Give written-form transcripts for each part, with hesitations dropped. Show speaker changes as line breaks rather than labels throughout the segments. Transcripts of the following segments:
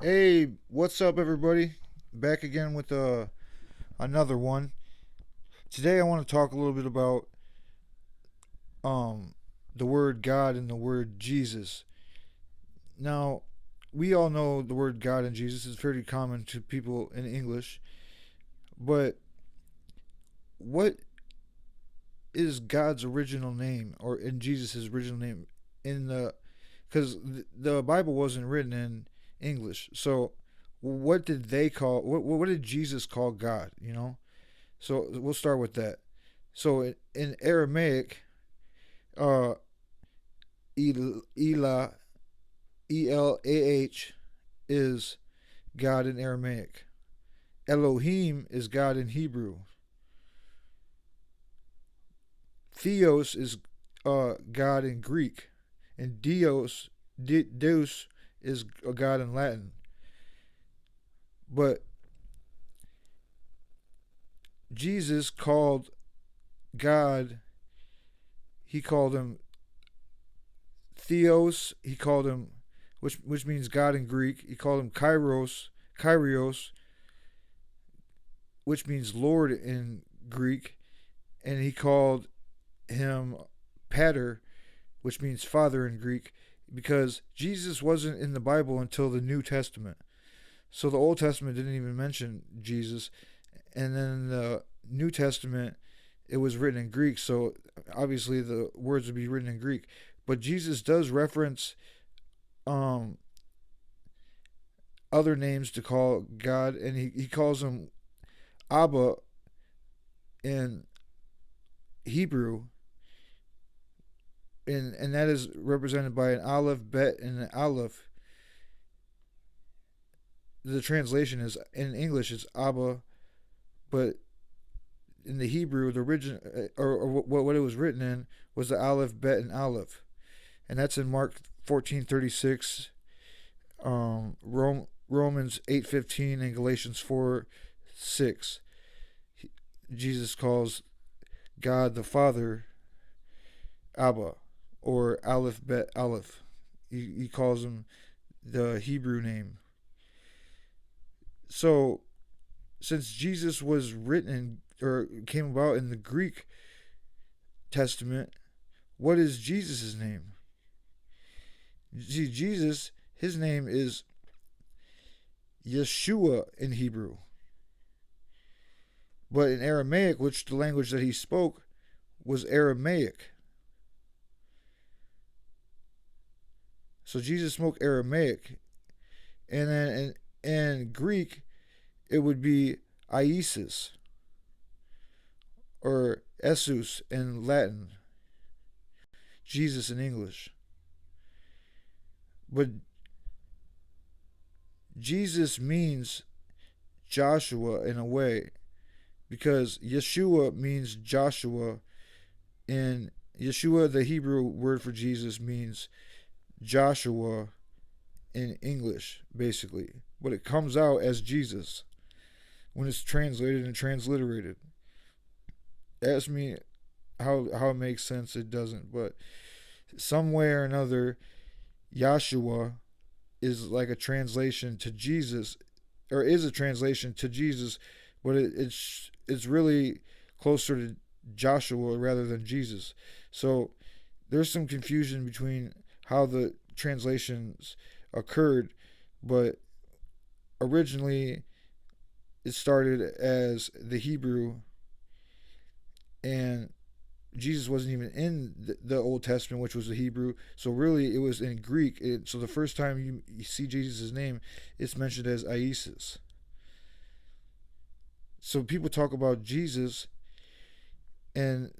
Hey, what's up, everybody? Back again with another one. Today, I want to talk a little bit about um the word God and the word Jesus. Now, we all know the word God and Jesus is fairly common to people in English, but what is God's original name, or in Jesus' original name, in the because the Bible wasn't written in English, so what did they call what did Jesus call God? So we'll start with that. So in Aramaic, uh, elah, elah is God in Aramaic. Elohim is God in Hebrew. Theos is God in Greek, and deus is a God in Latin. But Jesus called God. He called him Theos. He called him, which means God in Greek. He called him Kyrios, which means Lord in Greek, and he called him Pater, which means Father in Greek, because Jesus wasn't in the Bible until the New Testament. So the Old Testament didn't even mention Jesus, and then the New Testament, it was written in Greek, so obviously the words would be written in Greek. But Jesus does reference um, other names to call God, and he calls him Abba in Hebrew, and that is represented by an aleph, bet, and an aleph. The translation is in English it's Abba, but in the Hebrew, the original or what it was written in was the aleph, bet, and aleph, and that's in Mark 14:36, Romans 8:15, and Galatians 4:6. Jesus calls God the Father Abba, or Aleph Bet Aleph. He calls him the Hebrew name. So, since Jesus was written or came about in the Greek Testament, what is Jesus' name? See, Jesus, his name is Yeshua in Hebrew. But in Aramaic, which the language that he spoke was Aramaic. So Jesus spoke Aramaic. And then in Greek, it would be Isis or Jesus in Latin, Jesus in English. But Jesus means Joshua in a way, because Yeshua means Joshua, and Yeshua, the Hebrew word for Jesus, means Joshua in English, basically. But it comes out as Jesus when it's translated and transliterated. Ask me how it makes sense. It doesn't, but some way or another, Yahshua is like a translation to Jesus, or is a translation to Jesus, but it's really closer to Joshua rather than Jesus. So there's some confusion between how the translations occurred, but originally it started as the Hebrew, and Jesus wasn't even in the Old Testament, which was the Hebrew. So really, it was in Greek. So the first time you see Jesus' name, it's mentioned as Isis. So people talk about Jesus, and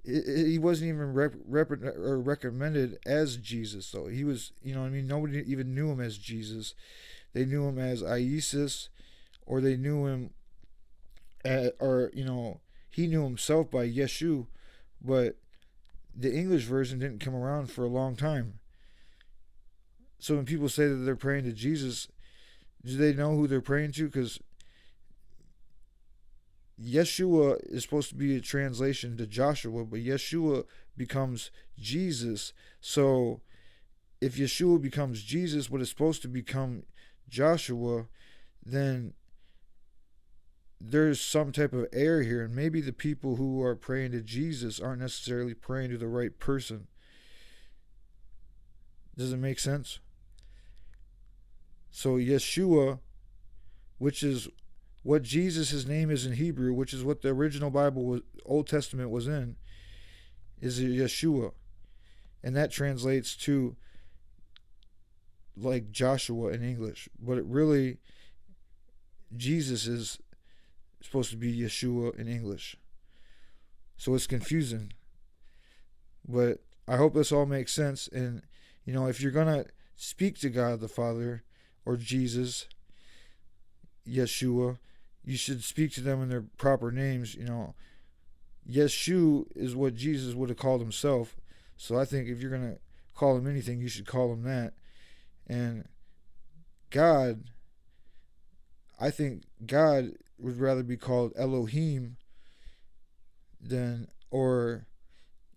he wasn't even or recommended as Jesus. So he was, what I mean. Nobody even knew him as Jesus. They knew him as Isis, or they knew him, or he knew himself by Yeshu, but the English version didn't come around for a long time. So when people say that they're praying to Jesus, do they know who they're praying to? Because Yeshua is supposed to be a translation to Joshua, but Yeshua becomes Jesus. So if Yeshua becomes Jesus, what is supposed to become Joshua, then there's some type of error here, and maybe the people who are praying to Jesus aren't necessarily praying to the right person. Does it make sense? So Yeshua, which is what Jesus' name is in Hebrew, which is what the original Bible was, Old Testament was in, is Yeshua. And that translates to like Joshua in English. But it really, Jesus is supposed to be Yeshua in English. So it's confusing. But I hope this all makes sense. And, if you're going to speak to God the Father or Jesus, Yeshua, you should speak to them in their proper names. Yeshu is what Jesus would have called himself. So I think if you're going to call him anything, you should call him that. And God, I think God would rather be called Elohim than, or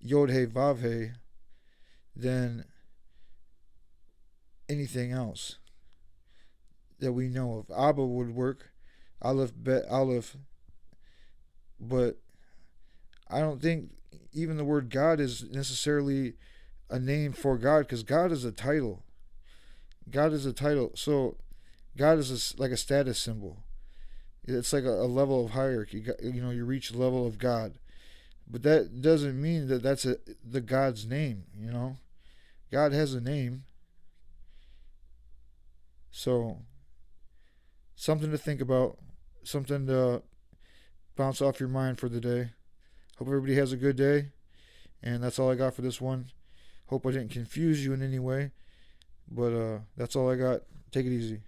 yhvh, than anything else that we know of. Abba would work, Aleph, Bet, Aleph, but I don't think even the word God is necessarily a name for God, because God is a title. God is a title. So God is like a status symbol. It's like a level of hierarchy. You reach the level of God. But that doesn't mean that that's the God's name, God has a name. So, something to think about, something to bounce off your mind for the day. Hope everybody has a good day. And that's all I got for this one. Hope I didn't confuse you in any way. But that's all I got. Take it easy.